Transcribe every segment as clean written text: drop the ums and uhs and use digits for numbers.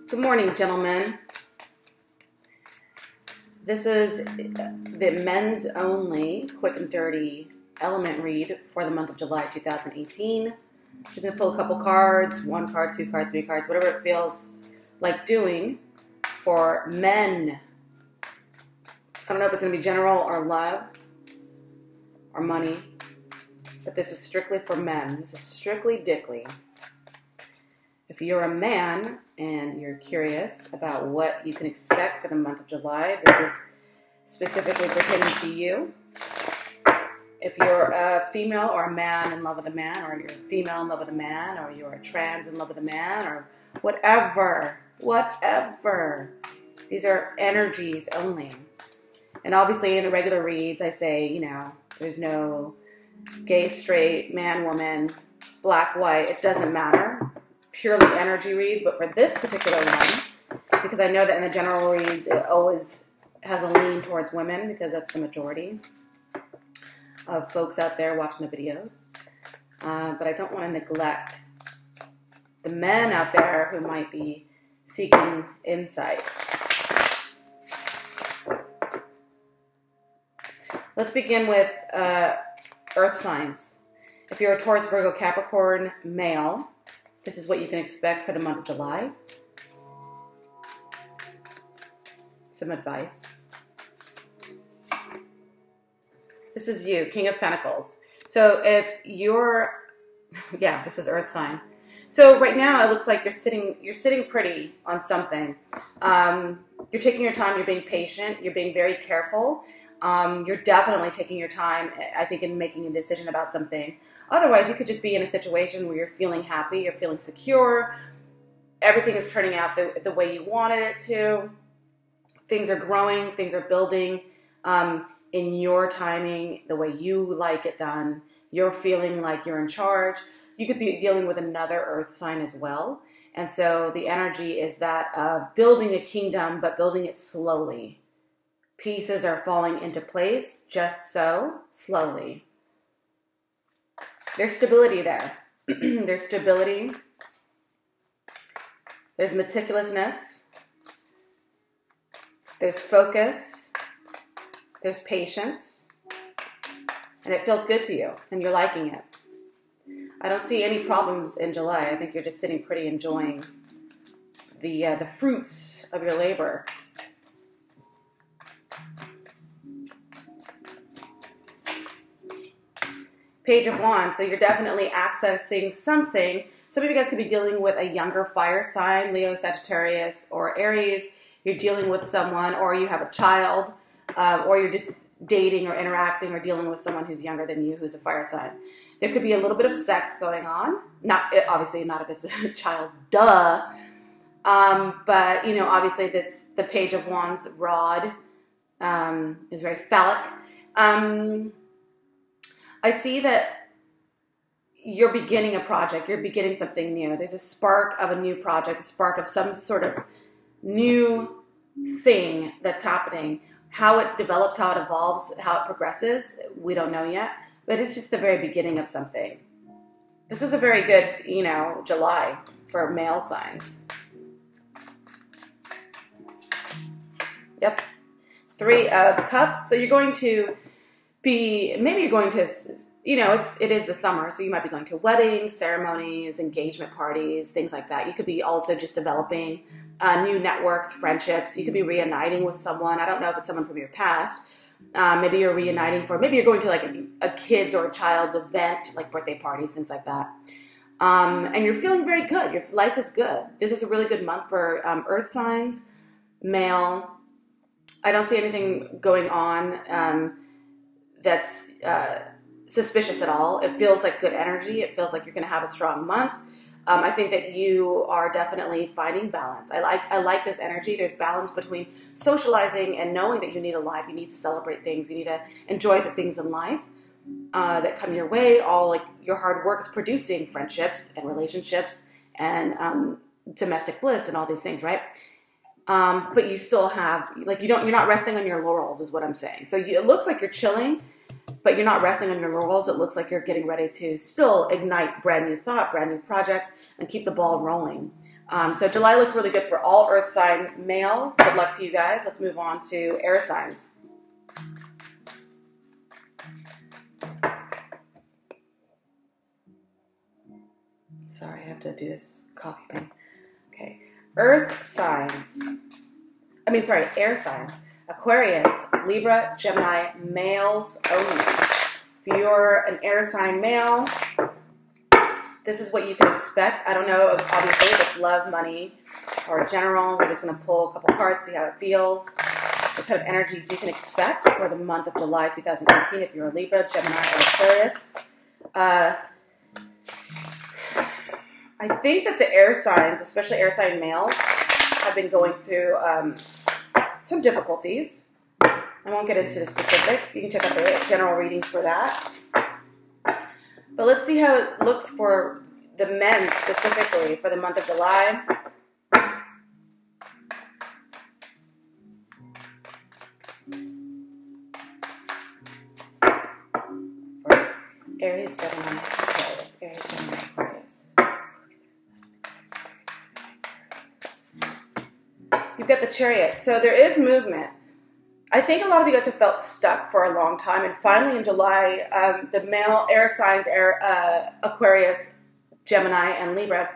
Good morning, gentlemen. This is the men's only quick and dirty element read for the month of July 2018. Just going to pull a couple cards, 1 card, 2 cards, 3 cards, whatever it feels like doing for men. I don't know if it's going to be general or love or money, but this is strictly for men. This is strictly dickly. If you're a man and you're curious about what you can expect for the month of July, this is specifically pertaining to you. If you're a female or a man in love with a man, or you're a female in love with a man, or you're a trans in love with a man, or whatever. These are energies only. And obviously in the regular reads, I say, you know, there's no gay, straight, man, woman, black, white. It doesn't matter. Purely energy reads, but for this particular one, because I know that in the general reads, it always has a lean towards women because that's the majority of folks out there watching the videos. But I don't want to neglect the men out there who might be seeking insight. Let's begin with earth signs. If you're a Taurus, Virgo, Capricorn male, this is what you can expect for the month of July. Some advice. This is you, King of Pentacles. So if you're, yeah, this is Earth sign. So right now it looks like you're sitting pretty on something. You're taking your time, you're being patient, you're being very careful. You're definitely taking your time, I think, in making a decision about something. Otherwise, you could just be in a situation where you're feeling happy, you're feeling secure, everything is turning out the way you wanted it to. Things are growing, things are building in your timing, the way you like it done. You're feeling like you're in charge. You could be dealing with another earth sign as well. And so the energy is that of building a kingdom, but building it slowly. Pieces are falling into place just so slowly. There's stability there. There's stability. There's meticulousness. There's focus. There's patience. And it feels good to you, and you're liking it. I don't see any problems in July. I think you're just sitting pretty, enjoying the fruits of your labor. Page of Wands, so you're definitely accessing something. Some of you guys could be dealing with a younger fire sign, Leo, Sagittarius, or Aries. You're dealing with someone, or you have a child, or you're just dating or interacting or dealing with someone who's younger than you, who's a fire sign. There could be a little bit of sex going on. Obviously not if it's a child, duh. But, you know, obviously the Page of Wands rod is very phallic. I see that you're beginning a project. You're beginning something new. There's a spark of a new project, a spark of some sort of new thing that's happening. How it develops, how it evolves, how it progresses, we don't know yet. But it's just the very beginning of something. This is a very good, you know, July for male signs. Yep. 3 of Cups. So you're going to maybe you're going to, you know, it is the summer, so you might be going to weddings, ceremonies, engagement parties, things like that. You could be also just developing new networks, friendships. You could be reuniting with someone. I don't know if it's someone from your past. Maybe you're reuniting maybe you're going to like a kid's or a child's event, like birthday parties, things like that. And you're feeling very good. Your life is good. This is a really good month for earth signs, male. I don't see anything going on that's suspicious at all. It feels like good energy. It feels like you're going to have a strong month. I think that you are definitely finding balance. I like this energy. There's balance between socializing and knowing that you need a life. You need to celebrate things. You need to enjoy the things in life that come your way. All like your hard work is producing friendships and relationships and domestic bliss and all these things, right? But you still have, like, you're not resting on your laurels is what I'm saying. So it looks like you're chilling, but you're not resting on your laurels. It looks like you're getting ready to still ignite brand new thought, brand new projects, and keep the ball rolling. So July looks really good for all earth sign males. Good luck to you guys. Let's move on to air signs. Sorry, I have to do this coffee thing. Okay. Earth signs. Air signs. Aquarius, Libra, Gemini, males only. If you're an air sign male, this is what you can expect. I don't know, obviously, if it's love, money, or general. We're just going to pull a couple cards, see how it feels. What kind of energies you can expect for the month of July 2018 if you're a Libra, Gemini, or Aquarius. I think that the air signs, especially air sign males, have been going through some difficulties. I won't get into the specifics. You can check out the general readings for that. But let's see how it looks for the men specifically for the month of July. For Aries, Gemini, Aquarius. Aries, Gemini, Aquarius. You've got the Chariot. So there is movement. I think a lot of you guys have felt stuck for a long time, and finally in July, the male air signs, Aquarius, Gemini, and Libra,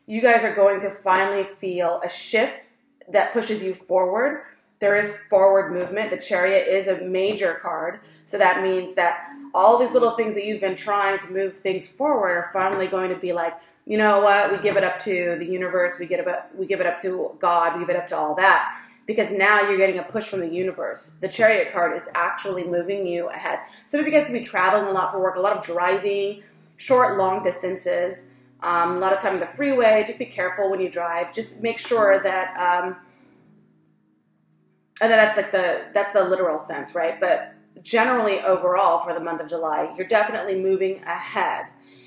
you guys are going to finally feel a shift that pushes you forward. There is forward movement. The Chariot is a major card, so that means that all these little things that you've been trying to move things forward are finally going to be like, you know what, we give it up to the universe, we give it up to God, we give it up to all that. Because now you're getting a push from the universe. The Chariot card is actually moving you ahead. Some of you guys can be traveling a lot for work, a lot of driving, short, long distances, a lot of time on the freeway. Just be careful when you drive. Just make sure that, and then that's the literal sense, right? But generally overall for the month of July, you're definitely moving ahead.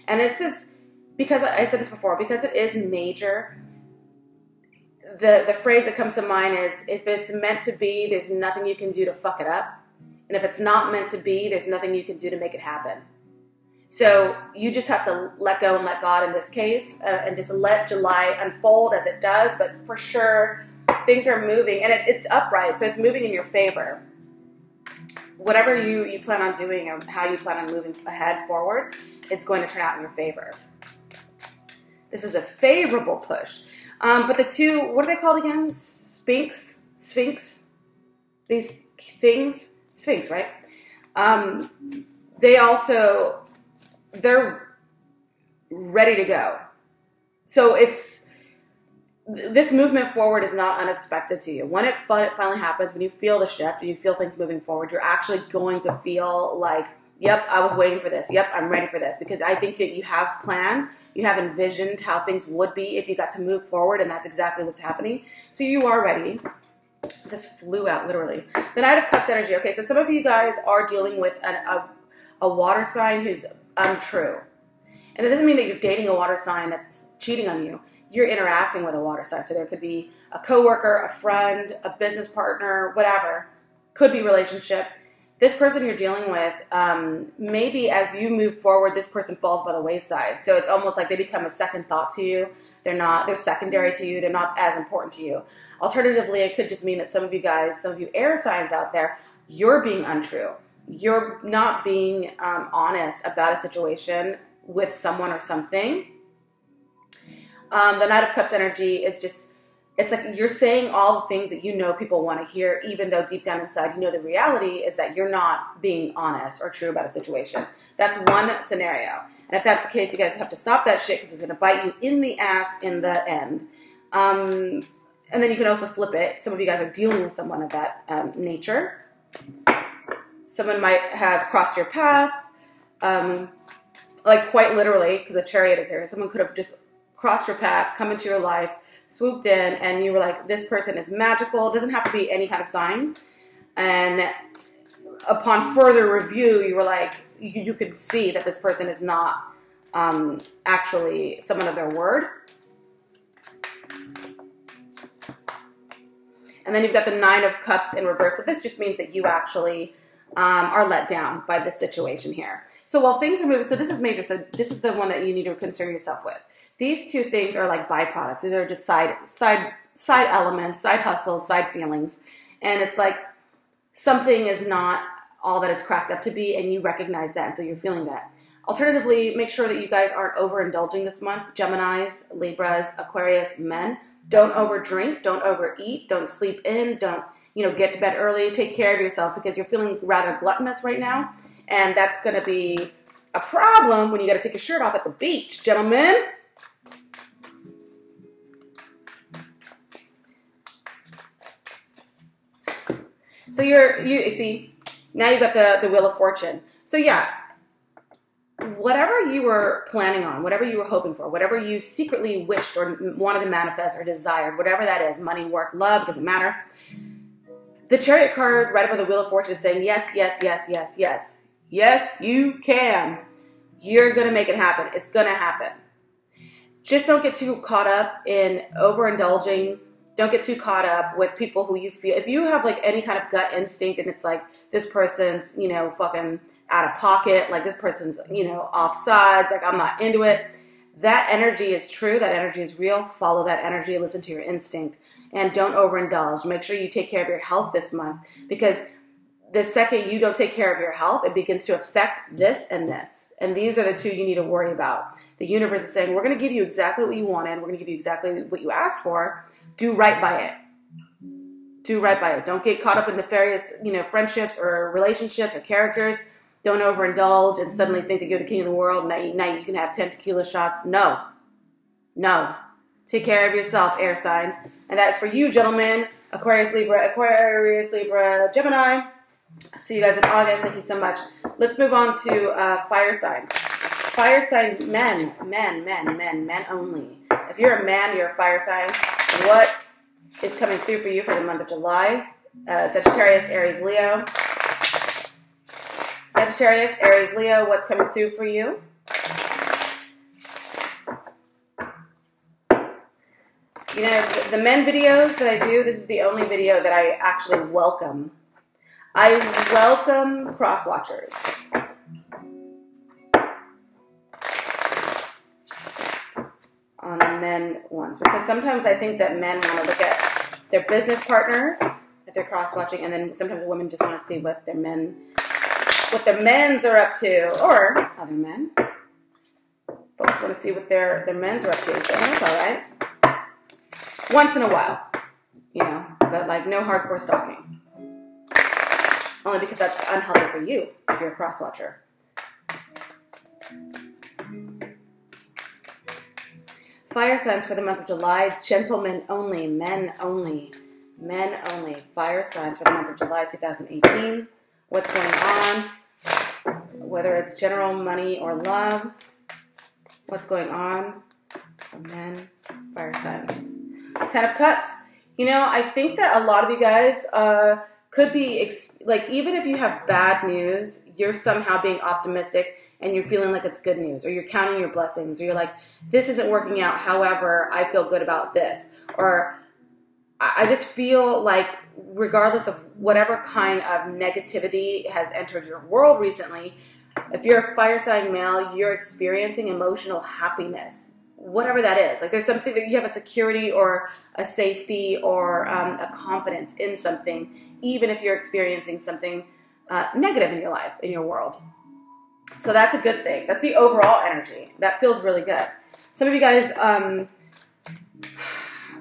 And it's just, because I said this before, because it is major, the phrase that comes to mind is, if it's meant to be, there's nothing you can do to fuck it up. And if it's not meant to be, there's nothing you can do to make it happen. So you just have to let go and let God in this case, and just let July unfold as it does. But for sure, things are moving, and it's upright, so it's moving in your favor. Whatever you plan on doing or how you plan on moving ahead forward, it's going to turn out in your favor. This is a favorable push. But the two, what are they called again? Sphinx? These things? Sphinx, right? They're ready to go. So this movement forward is not unexpected to you. When it finally happens, when you feel the shift and you feel things moving forward, you're actually going to feel like, yep, I was waiting for this. Yep, I'm ready for this. Because I think that you have planned, you have envisioned how things would be if you got to move forward, and that's exactly what's happening. So you are ready. This flew out, literally. The Knight of Cups energy. Okay, so some of you guys are dealing with a water sign who's untrue. And it doesn't mean that you're dating a water sign that's cheating on you. You're interacting with a water sign. So there could be a coworker, a friend, a business partner, whatever. Could be relationship. This person you're dealing with, maybe as you move forward, this person falls by the wayside. So it's almost like they become a second thought to you. They're secondary to you. They're not as important to you. Alternatively, it could just mean that some of you guys, some of you air signs out there, you're being untrue. You're not being honest about a situation with someone or something. The Knight of Cups energy is just, it's like you're saying all the things that you know people want to hear, even though deep down inside you know the reality is that you're not being honest or true about a situation. That's one scenario. And if that's the case, you guys have to stop that shit because it's going to bite you in the ass in the end. And then you can also flip it. Some of you guys are dealing with someone of that nature. Someone might have crossed your path, like quite literally, because a Chariot is here. Someone could have just crossed your path, come into your life, swooped in, and you were like, this person is magical. It doesn't have to be any kind of sign. And upon further review, you were like, you could see that this person is not actually someone of their word. And then you've got the Nine of Cups in reverse. So this just means that you actually are let down by this situation here. So while things are moving, so this is major. So this is the one that you need to concern yourself with. These two things are like byproducts. These are just side elements, side hustles, side feelings. And it's like something is not all that it's cracked up to be, and you recognize that, and so you're feeling that. Alternatively, make sure that you guys aren't overindulging this month. Geminis, Libras, Aquarius, men. Don't overdrink, don't overeat, don't sleep in, don't, get to bed early. Take care of yourself because you're feeling rather gluttonous right now, and that's going to be a problem when you got to take your shirt off at the beach, gentlemen. So you see, now you've got the Wheel of Fortune. So yeah, whatever you were planning on, whatever you were hoping for, whatever you secretly wished or wanted to manifest or desired, whatever that is, money, work, love, doesn't matter. The Chariot card right above the Wheel of Fortune is saying, yes, yes, yes, yes, yes. Yes, you can. You're going to make it happen. It's going to happen. Just don't get too caught up in overindulging. Don't get too caught up with people who you feel, if you have like any kind of gut instinct and it's like this person's, fucking out of pocket, like this person's, off sides, like I'm not into it. That energy is true. That energy is real. Follow that energy. Listen to your instinct and don't overindulge. Make sure you take care of your health this month, because the second you don't take care of your health, it begins to affect this and this. And these are the two you need to worry about. The universe is saying, we're going to give you exactly what you wanted. We're going to give you exactly what you asked for. Do right by it. Do right by it. Don't get caught up in nefarious, friendships or relationships or characters. Don't overindulge and suddenly think that you're the king of the world. Now you can have 10 tequila shots. No. No. Take care of yourself, air signs. And that's for you, gentlemen. Aquarius, Libra, Gemini. See you guys in August. Thank you so much. Let's move on to fire signs. Fire signs, men only. If you're a man, you're a fire sign. What is coming through for you for the month of July? Sagittarius, Aries, Leo. Sagittarius, Aries, Leo, what's coming through for you? The men videos that I do, this is the only video that I actually welcome. I welcome cross-watchers. On the men ones, because sometimes I think that men want to look at their business partners if they're cross-watching, and then sometimes women just want to see what their men's are up to, or other men. Folks want to see what their men's are up to, so that's all right. Once in a while, but like no hardcore stalking. Only because that's unhealthy for you if you're a cross-watcher. Fire signs for the month of July, gentlemen only, men only, men only. Fire signs for the month of July 2018. What's going on? Whether it's general money or love. What's going on for men, fire signs. 10 of Cups. I think that a lot of you guys could be, even if you have bad news, you're somehow being optimistic and you're feeling like it's good news, or you're counting your blessings, or you're like, this isn't working out, however, I feel good about this. Or I just feel like regardless of whatever kind of negativity has entered your world recently, if you're a fire sign male, you're experiencing emotional happiness, whatever that is. Like there's something that you have a security or a safety or a confidence in something, even if you're experiencing something negative in your life, in your world. So that's a good thing. That's the overall energy. That feels really good. Some of you guys,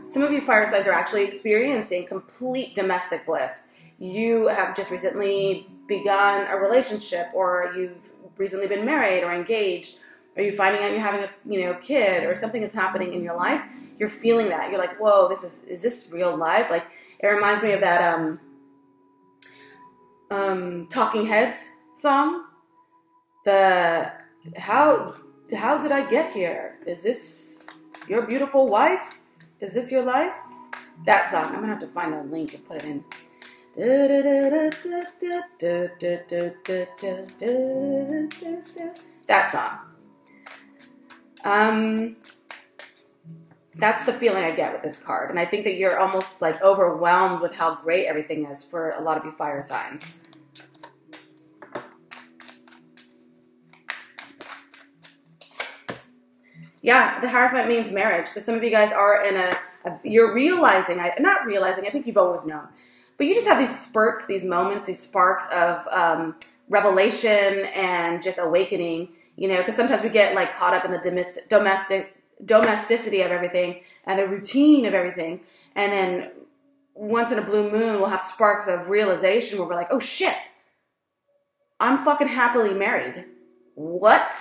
some of you fire signs are actually experiencing complete domestic bliss. You have just recently begun a relationship, or you've recently been married or engaged, or you're finding out you're having a kid, or something is happening in your life. You're feeling that. You're like, whoa, is this real life? Like, it reminds me of that Talking Heads song. How did I get here? Is this your beautiful wife? Is this your life? That song. I'm going to have to find a link and put it in. That song. That's the feeling I get with this card. And I think that you're almost like overwhelmed with how great everything is for a lot of you fire signs. Yeah, the Hierophant means marriage. So some of you guys are in you're realizing, not realizing, I think you've always known, but you just have these spurts, these moments, these sparks of revelation and just awakening, you know, because sometimes we get like caught up in the domesticity of everything and the routine of everything. And then once in a blue moon, we'll have sparks of realization where we're like, oh shit, I'm fucking happily married. What?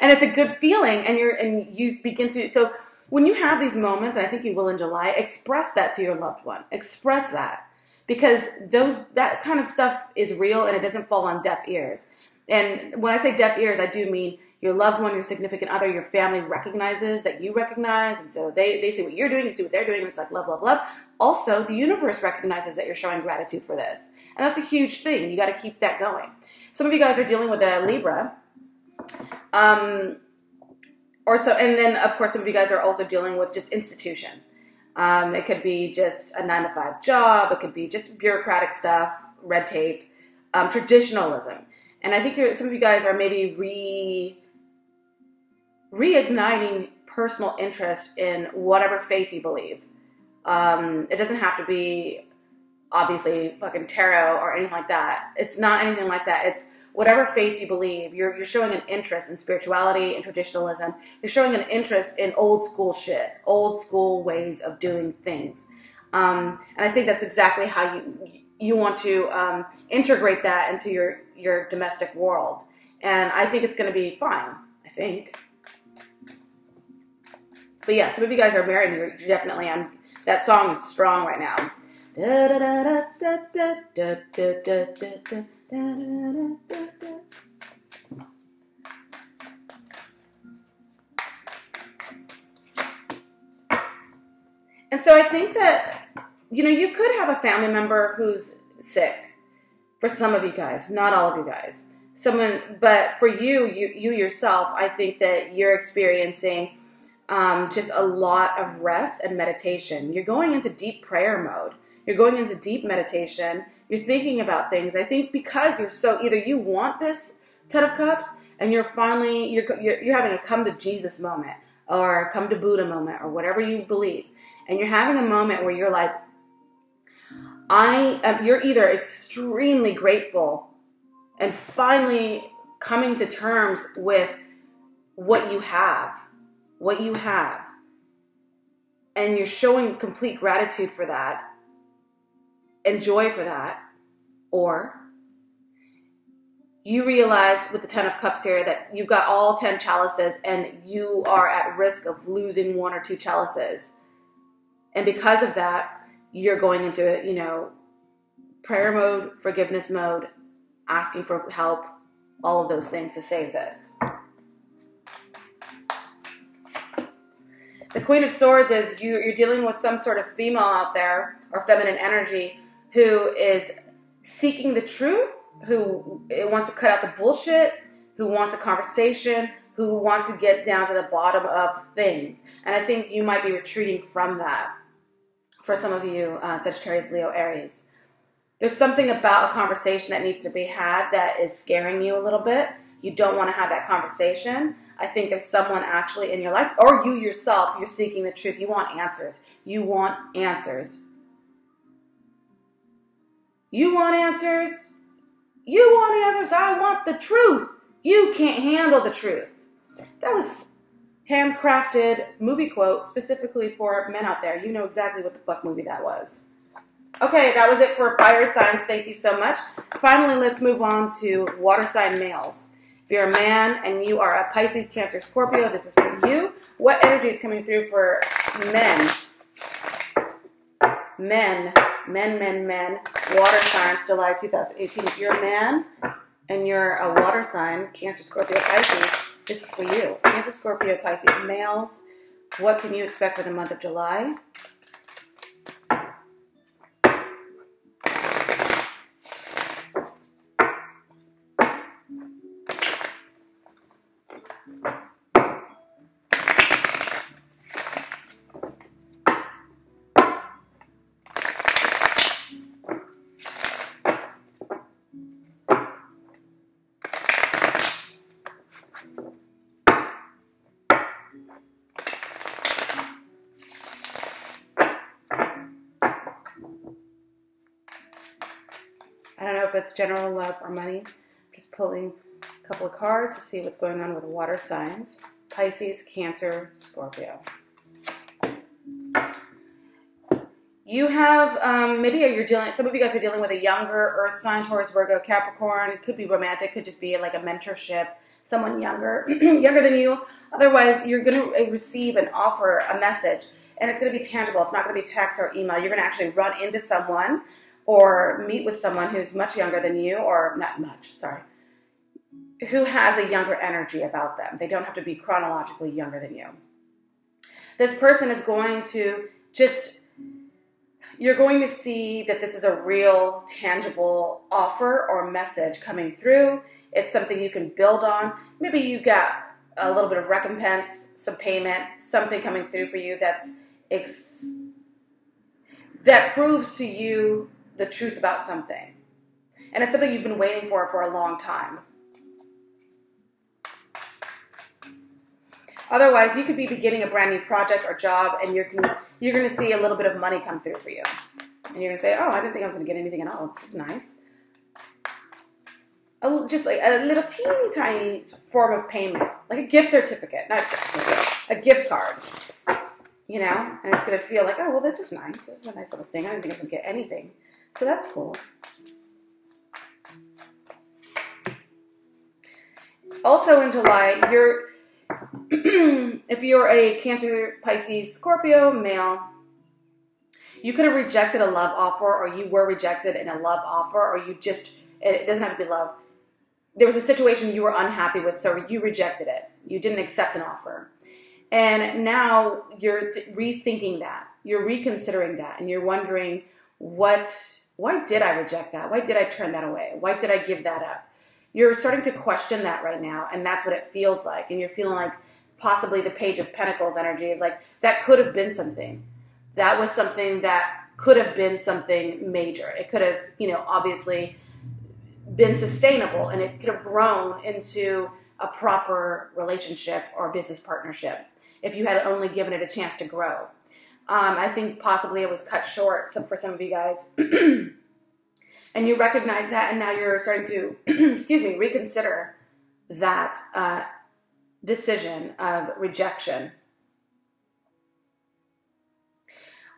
And it's a good feeling. And you begin to, so when you have these moments, and I think you will in July, express that to your loved one. Express that. Because that kind of stuff is real and it doesn't fall on deaf ears. And when I say deaf ears, I do mean your loved one, your significant other, your family recognizes that you recognize. And so they see what you're doing, you see what they're doing, and it's like love, love, love. Also, the universe recognizes that you're showing gratitude for this. And that's a huge thing. You got to keep that going. Some of you guys are dealing with a Libra. And then, of course, some of you guys are also dealing with just institution. It could be just a 9-to-5 job. It could be just bureaucratic stuff, red tape, traditionalism. And I think some of you guys are maybe reigniting personal interest in whatever faith you believe. It doesn't have to be, obviously, fucking tarot or anything like that. It's not anything like that. It's whatever faith you believe. You're showing an interest in spirituality and traditionalism. You're showing an interest in old school shit, old school ways of doing things. And I think that's exactly how you want to integrate that into your domestic world. And I think it's going to be fine, I think. But yeah, some of you guys are married. You're definitely on. That song is strong right now. And so I think that, you know, you could have a family member who's sick. For some of you guys, not all of you guys. But for you yourself, I think that you're experiencing just a lot of rest and meditation. You're going into deep prayer mode. You're going into deep meditation. You're thinking about things. I think because either you want this 10 of Cups and you're finally, you're having a come to Jesus moment or come to Buddha moment or whatever you believe. And you're having a moment where you're like, you're either extremely grateful and finally coming to terms with what you have. And you're showing complete gratitude for that and joy for that. Or you realize with the 10 of Cups here that you've got all 10 chalices and you are at risk of losing 1 or 2 chalices. And because of that, you're going into, you know, prayer mode, forgiveness mode, asking for help, all of those things to save this. The Queen of Swords is you're dealing with some sort of female out there or feminine energy who is seeking the truth, who wants to cut out the bullshit, who wants a conversation, who wants to get down to the bottom of things. And I think you might be retreating from that for some of you, Sagittarius, Leo, Aries. There's something about a conversation that needs to be had that is scaring you a little bit. You don't want to have that conversation. I think there's someone actually in your life, or you yourself, you're seeking the truth. You want answers. You want answers. You want answers. You want answers. I want the truth. You can't handle the truth. That was handcrafted movie quote specifically for men out there. You know exactly what the fuck movie that was. Okay, that was it for fire signs. Thank you so much. Finally, let's move on to water sign males. If you're a man and you are a Pisces, Cancer, Scorpio, this is for you. What energy is coming through for men? Men. Water signs, July 2018. If you're a man and you're a water sign, Cancer, Scorpio, Pisces, this is for you. Cancer, Scorpio, Pisces, males. What can you expect for the month of July? I don't know if it's general love or money. I'm just pulling a couple of cards to see what's going on with the water signs. Pisces, Cancer, Scorpio. You have, maybe you're dealing, some of you guys are dealing with a younger earth sign, Taurus, Virgo, Capricorn. It could be romantic, could just be like a mentorship, someone younger, younger than you. Otherwise, you're going to receive an offer, a message, and it's going to be tangible. It's not going to be text or email. You're going to actually run into someone or meet with someone who's much younger than you, or not much, sorry, who has a younger energy about them. They don't have to be chronologically younger than you. This person is going to just, you're going to see that this is a real, tangible offer or message coming through. It's something you can build on. Maybe you got a little bit of recompense, some payment, something coming through for you that proves to you the truth about something. And it's something you've been waiting for a long time. Otherwise, you could be beginning a brand new project or job, and you're going to see a little bit of money come through for you. And you're going to say, oh, I didn't think I was going to get anything at all. It's just nice. Just like a little teeny tiny form of payment, like a gift certificate, not a gift card, you know? And it's going to feel like, oh, well, this is nice. This is a nice little thing. I didn't think I was going to get anything. So that's cool. Also in July, if you're a Cancer, Pisces, Scorpio, male, you could have rejected a love offer, or you were rejected in a love offer, or you just, it doesn't have to be love. There was a situation you were unhappy with, so you rejected it. You didn't accept an offer. And now you're rethinking that. You're reconsidering that, and you're wondering, why did I reject that? Why did I turn that away? Why did I give that up? You're starting to question that right now, and that's what it feels like. And you're feeling like possibly the Page of Pentacles energy is like, that could have been something. That was something that could have been something major. It could have, you know, obviously been sustainable, and it could have grown into a proper relationship or business partnership if you had only given it a chance to grow. I think possibly it was cut short for some of you guys. And you recognize that, and now you're starting to, excuse me, reconsider that decision of rejection.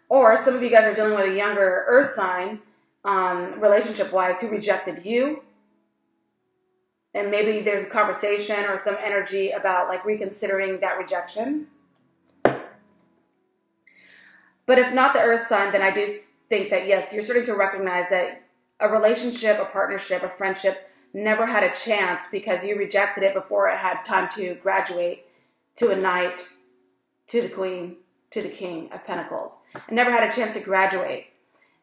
Or some of you guys are dealing with a younger earth sign, relationship-wise, who rejected you. And maybe there's a conversation or some energy about like reconsidering that rejection. But if not the earth sign, then I do think that, yes, you're starting to recognize that a relationship, a partnership, a friendship never had a chance because you rejected it before it had time to graduate to a knight, to the queen, to the king of pentacles. It never had a chance to graduate.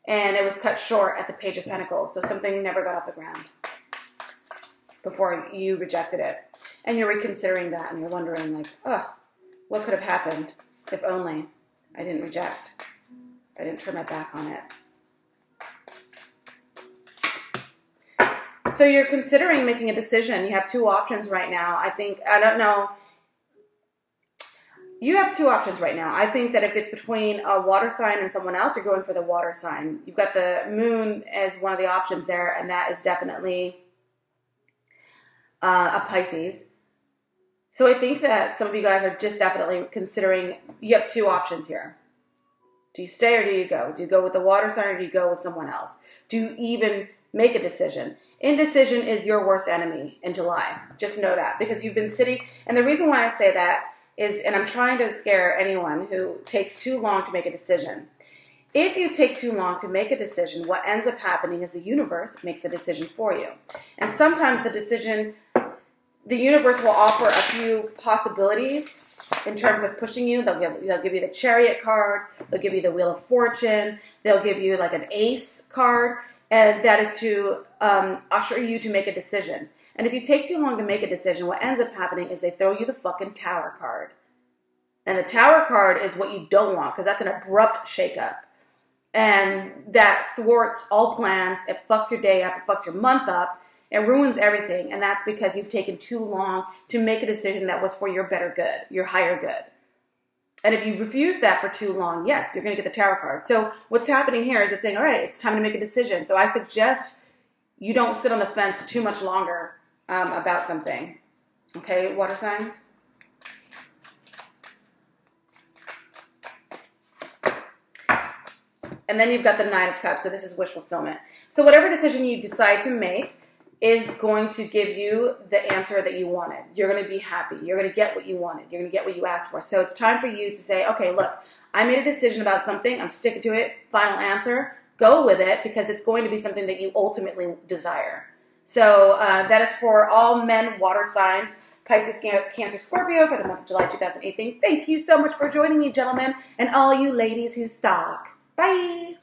And it was cut short at the Page of Pentacles. So something never got off the ground before you rejected it. And you're reconsidering that, and you're wondering like, oh, what could have happened if only I didn't reject? I didn't turn my back on it. So you're considering making a decision. You have two options right now. I don't know. You have two options right now. I think that if it's between a water sign and someone else, you're going for the water sign. You've got the moon as one of the options there, and that is definitely a Pisces. So I think that some of you guys are just definitely considering, you have two options here. Do you stay or do you go? Do you go with the water sign or do you go with someone else? Do you even make a decision? Indecision is your worst enemy in July. Just know that, because you've been sitting, and the reason why I say that is, and I'm trying to scare anyone who takes too long to make a decision. If you take too long to make a decision, what ends up happening is the universe makes a decision for you. And sometimes the universe will offer a few possibilities in terms of pushing you. They'll give you the Chariot card. They'll give you the Wheel of Fortune. They'll give you like an Ace card. And that is to usher you to make a decision. And if you take too long to make a decision, what ends up happening is they throw you the fucking Tower card. And the Tower card is what you don't want, because that's an abrupt shakeup. And that thwarts all plans. It fucks your day up. It fucks your month up. It ruins everything. And that's because you've taken too long to make a decision that was for your better good, your higher good. And if you refuse that for too long, yes, you're going to get the Tower card. So what's happening here is it's saying, all right, it's time to make a decision. So I suggest you don't sit on the fence too much longer about something. Okay, water signs. And then you've got the Nine of Cups, so this is wish fulfillment. So whatever decision you decide to make is going to give you the answer that you wanted. You're going to be happy. You're going to get what you wanted. You're going to get what you asked for. So it's time for you to say, okay, look, I made a decision about something. I'm sticking to it. Final answer. Go with it because it's going to be something that you ultimately desire. So that is for all men, water signs, Pisces, Cancer, Scorpio for the month of July 2018. Thank you so much for joining me, gentlemen, and all you ladies who stalk. Bye.